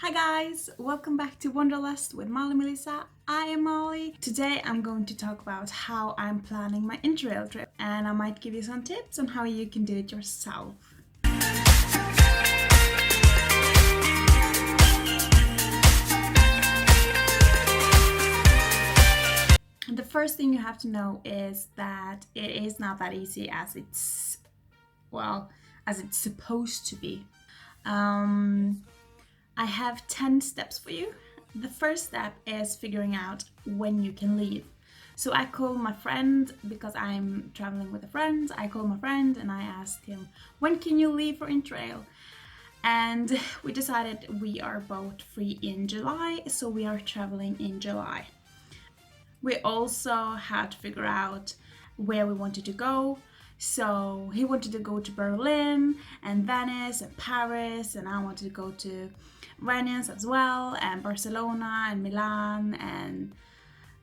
Hi guys, welcome back to Wanderlust with Molly Melissa. I am Molly. Today I'm going to talk about how I'm planning my Interrail trip and I might give you some tips on how you can do it yourself. The first thing you have to know is that it is not that easy as it's supposed to be. I have 10 steps for you. The first step is figuring out when you can leave. So I called my friend because I'm traveling with a friend. I called my friend and I asked him, when can you leave for Interrail? And we decided we are both free in July, so we are traveling in July. We also had to figure out where we wanted to go. So he wanted to go to Berlin and Venice and Paris, and I wanted to go to Venice as well, and Barcelona and Milan and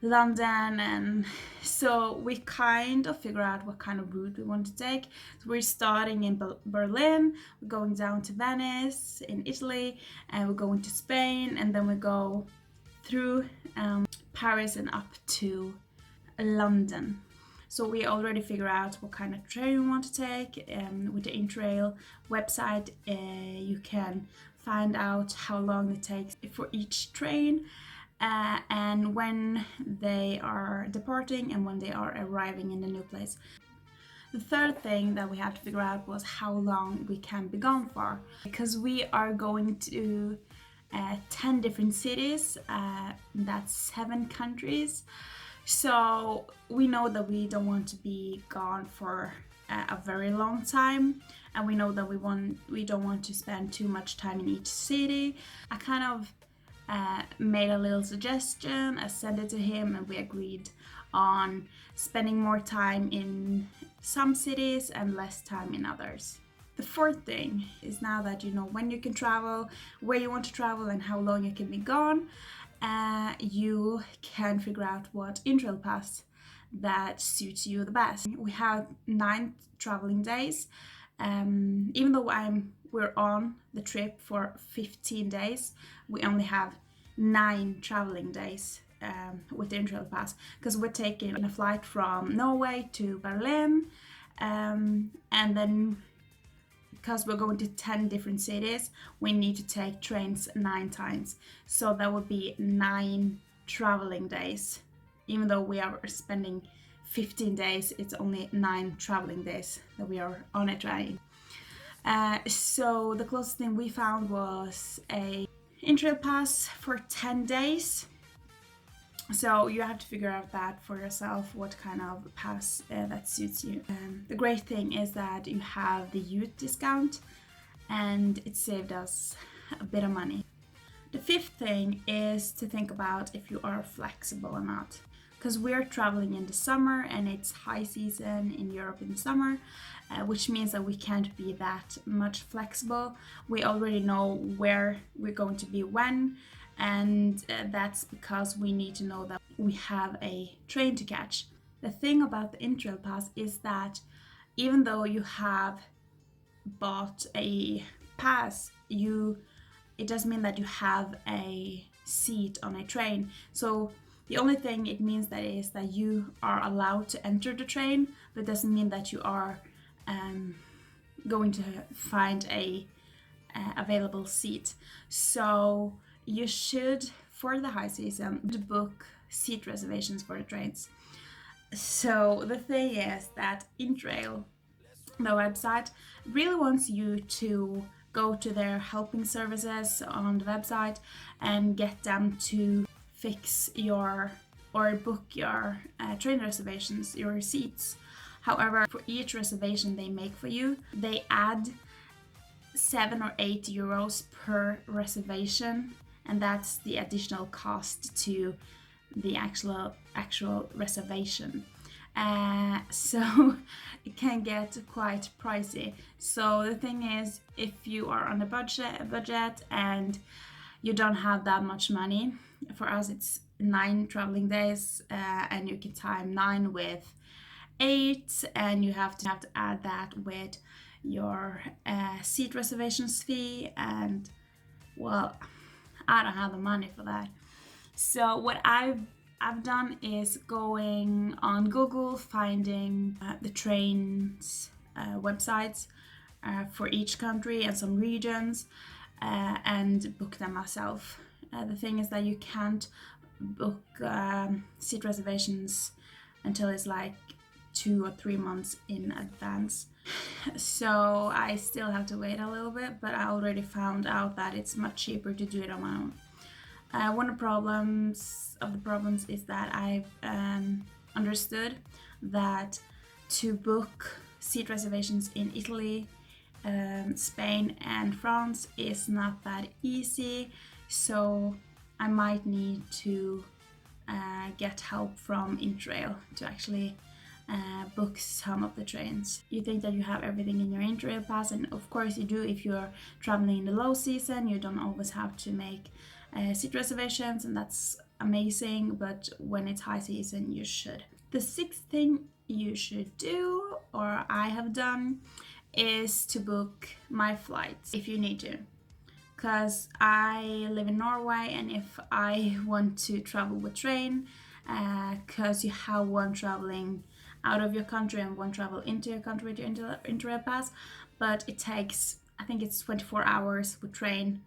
London. And so we kind of figure out what kind of route we want to take. So we're starting in Berlin, we're going down to Venice in Italy, and we're going to Spain, and then we go through Paris and up to London. So we already figure out what kind of train we want to take. With the Interrail website, you can find out how long it takes for each train and when they are departing and when they are arriving in the new place. The third thing that we had to figure out was how long we can be gone for, because we are going to 10 different cities, that's 7 countries. So we know that we don't want to be gone for a very long time, and we know that we don't want to spend too much time in each city. I kind of made a little suggestion, I sent it to him, and we agreed on spending more time in some cities and less time in others. The fourth thing is, now that you know when you can travel, where you want to travel, and how long you can be gone, you can figure out what Interrail pass that suits you the best. We have 9 traveling days. Even though we're on the trip for 15 days, we only have 9 traveling days with the Interrail pass, because we're taking a flight from Norway to Berlin, and then because we're going to 10 different cities, we need to take trains 9 times. So that would be 9 traveling days. Even though we are spending 15 days, it's only 9 traveling days that we are on a train. So the closest thing we found was a Interrail pass for 10 days. So you have to figure out that for yourself, what kind of pass that suits you. The great thing is that you have the youth discount, and it saved us a bit of money. The fifth thing is to think about if you are flexible or not, because we're traveling in the summer and it's high season in Europe in the summer, which means that we can't be that much flexible. We already know where we're going to be when, and that's because we need to know that we have a train to catch. The thing about the Interrail pass is that even though you have bought a pass, it doesn't mean that you have a seat on a train. So the only thing it means that is that you are allowed to enter the train, but it doesn't mean that you are going to find a available seat. So you should, for the high season, book seat reservations for the trains. So the thing is that Interrail, the website, really wants you to go to their helping services on the website and get them to fix your or book your train reservations, your seats. However, for each reservation they make for you, they add 7 or 8 euros per reservation, and that's the additional cost to the actual reservation. So it can get quite pricey. So the thing is, if you are on a budget and you don't have that much money, for us it's 9 traveling days, and you can time 9 with 8, and you have to add that with your seat reservations fee, and well, I don't have the money for that. So what I've done is going on Google, finding the trains websites for each country and some regions, and book them myself. The thing is that you can't book seat reservations until it's like 2 or 3 months in advance. So I still have to wait a little bit, but I already found out that it's much cheaper to do it on my own. One of the problems is that I've understood that to book seat reservations in Italy, Spain and France is not that easy, so I might need to get help from Interrail to actually book some of the trains. You think that you have everything in your Interrail pass, and of course you do. If you're traveling in the low season, you don't always have to make seat reservations, and that's amazing, but when it's high season you should. The sixth thing you should do, or I have done, is to book my flights if you need to, because I live in Norway, and if I want to travel with train, because you have one traveling out of your country and one travel into your country with your Interrail pass, but it takes, I think it's 24 hours with train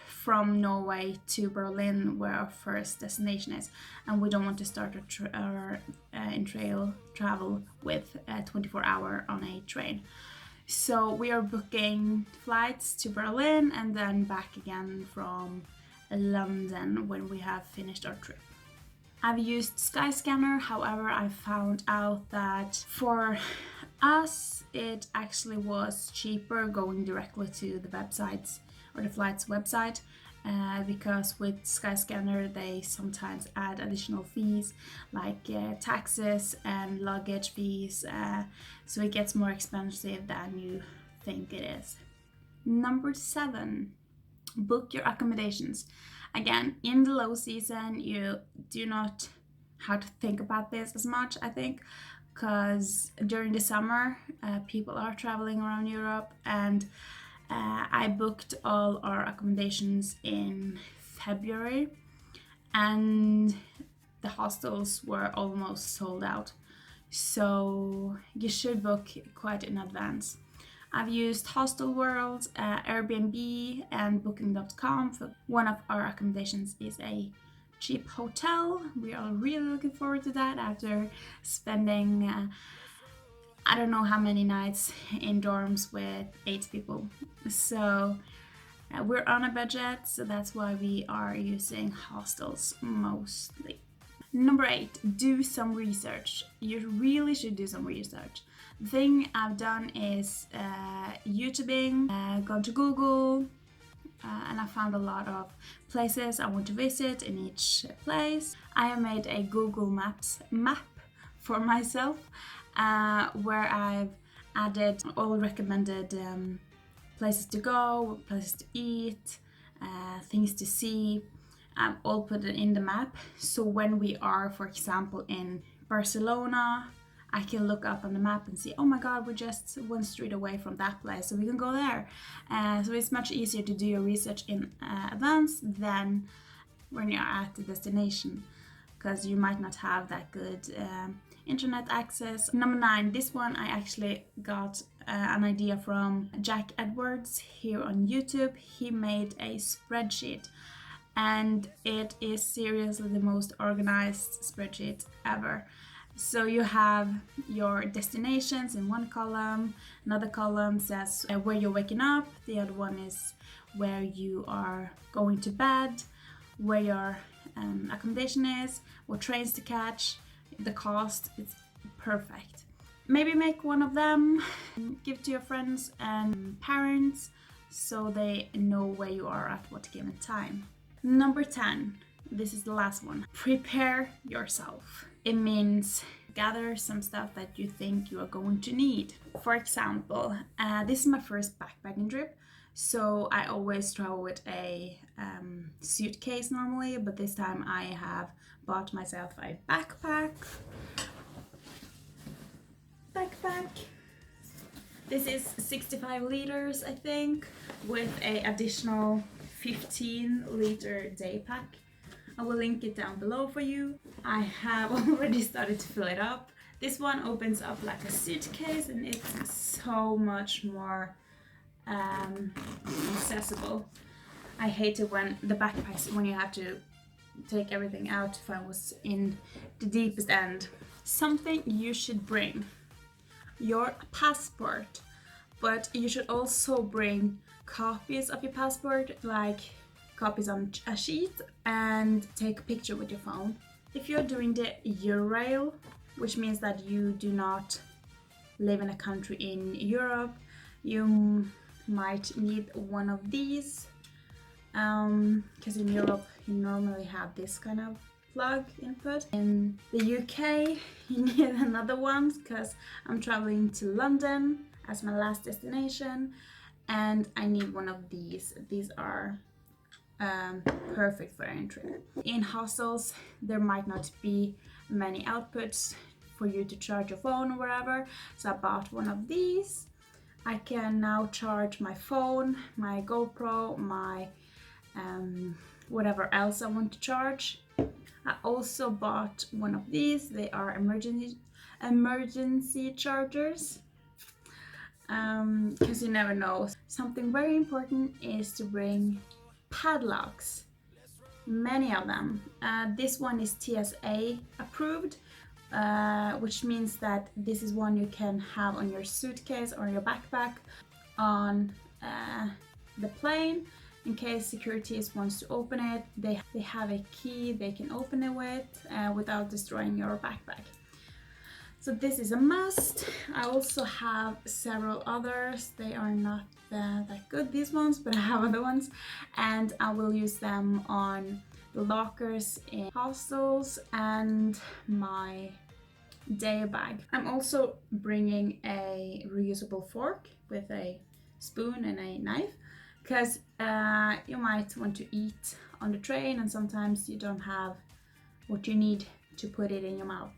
from Norway to Berlin, where our first destination is, and we don't want to start our Interrail travel with 24 hours on a train. So we are booking flights to Berlin and then back again from London when we have finished our trip. I've used Skyscanner, however I found out that for us it actually was cheaper going directly to the websites or the flight's website, because with Skyscanner they sometimes add additional fees like taxes and luggage fees, so it gets more expensive than you think it is. Number 7, book your accommodations. Again, in the low season you do not have to think about this as much, I think, because during the summer people are traveling around Europe, and I booked all our accommodations in February and the hostels were almost sold out, so you should book quite in advance. I've used Hostel World, Airbnb and Booking.com. One of our accommodations is a cheap hotel. We are really looking forward to that after spending I don't know how many nights in dorms with 8 people. So we're on a budget, so that's why we are using hostels mostly. Number 8, do some research. You really should do some research. The thing I've done is YouTubing, gone to Google, and I found a lot of places I want to visit in each place. I have made a Google Maps map for myself, where I've added all recommended places to go, places to eat, things to see. I've all put it in the map, so when we are, for example, in Barcelona, I can look up on the map and see, oh my god, we're just 1 street away from that place, so we can go there. So it's much easier to do your research in advance than when you're at the destination, because you might not have that good internet access. Number 9, this one I actually got an idea from Jack Edwards here on YouTube. He made a spreadsheet, and it is seriously the most organized spreadsheet ever. So you have your destinations in one column, another column says where you're waking up, the other one is where you are going to bed, where your accommodation is, what trains to catch, the cost. It's perfect. Maybe make one of them, give to your friends and parents so they know where you are at what given time. Number 10, this is the last one. Prepare yourself. It means gather some stuff that you think you are going to need. For example, this is my first backpacking trip, so I always travel with a suitcase normally, but this time I have bought myself a backpack. This is 65 liters, I think, with a additional 15-liter day pack. I will link it down below for you. I have already started to fill it up. This one opens up like a suitcase and it's so much more accessible. I hate it when the backpacks, when you have to take everything out if I was in the deepest end. Something you should bring: your passport, but you should also bring copies of your passport, like copies on a sheet, and take a picture with your phone. If you're doing the Eurail, which means that you do not live in a country in Europe, you might need one of these, because in Europe you normally have this kind of plug input. In the UK you need another one, because I'm traveling to London as my last destination and I need one of these. These are perfect for entry. In hostels there might not be many outputs for you to charge your phone or whatever, so I bought one of these. I can now charge my phone, my GoPro, my whatever else I want to charge. I also bought one of these. They are emergency chargers, because you never know. Something very important is to bring padlocks, many of them. This one is TSA approved, which means that this is one you can have on your suitcase or your backpack on the plane. In case securities wants to open it, they have a key they can open it with without destroying your backpack. So this is a must. I also have several others. They are not that good, these ones, but I have other ones, and I will use them on the lockers in hostels and my day bag. I'm also bringing a reusable fork with a spoon and a knife, because you might want to eat on the train and sometimes you don't have what you need to put it in your mouth.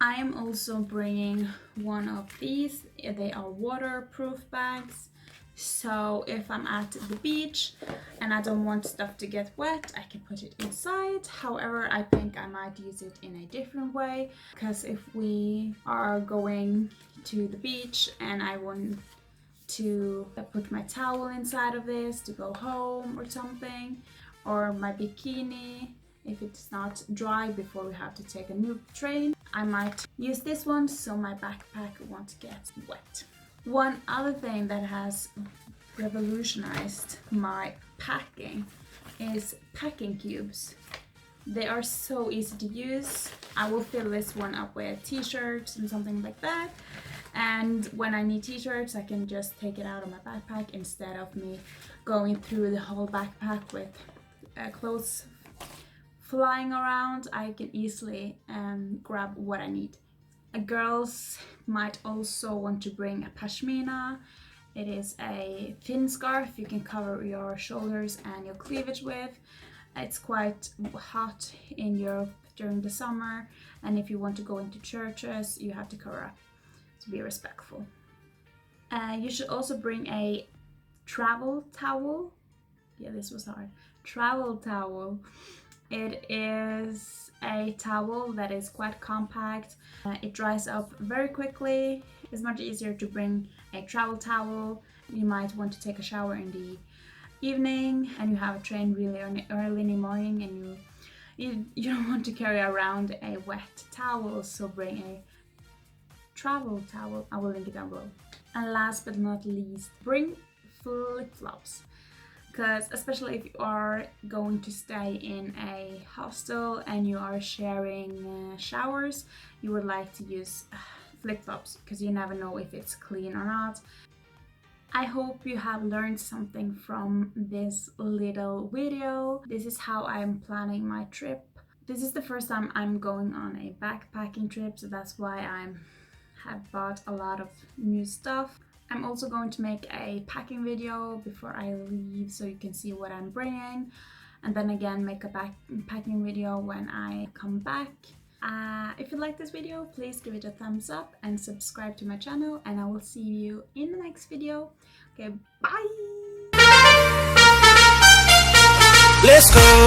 I am also bringing one of these. They are waterproof bags, so if I'm at the beach and I don't want stuff to get wet, I can put it inside. However, I think I might use it in a different way, because if we are going to the beach and I want to put my towel inside of this to go home or something, or my bikini, if it's not dry before we have to take a new train, I might use this one so my backpack won't get wet. One other thing that has revolutionized my packing is packing cubes. They are so easy to use. I will fill this one up with t-shirts and something like that, and when I need t-shirts I can just take it out of my backpack instead of me going through the whole backpack with clothes flying around. I can easily grab what I need. Girls might also want to bring a pashmina. It is a thin scarf you can cover your shoulders and your cleavage with. It's quite hot in Europe during the summer, and if you want to go into churches you have to cover up to be respectful. You should also bring a travel towel. Yeah, this was hard. Travel towel. It is a towel that is quite compact. It dries up very quickly. It's much easier to bring a travel towel. You might want to take a shower in the evening and you have a train really early in the morning and you don't want to carry around a wet towel, so bring a travel towel. I will link it down below. And last but not least, bring flip-flops. Because especially if you are going to stay in a hostel and you are sharing showers, you would like to use flip-flops because you never know if it's clean or not. I hope you have learned something from this little video. This is how I'm planning my trip. This is the first time I'm going on a backpacking trip, so that's why I have bought a lot of new stuff. I'm also going to make a packing video before I leave so you can see what I'm bringing, and then again make a packing video when I come back. If you like this video, please give it a thumbs up and subscribe to my channel, and I will see you in the next video. Okay, bye! disco.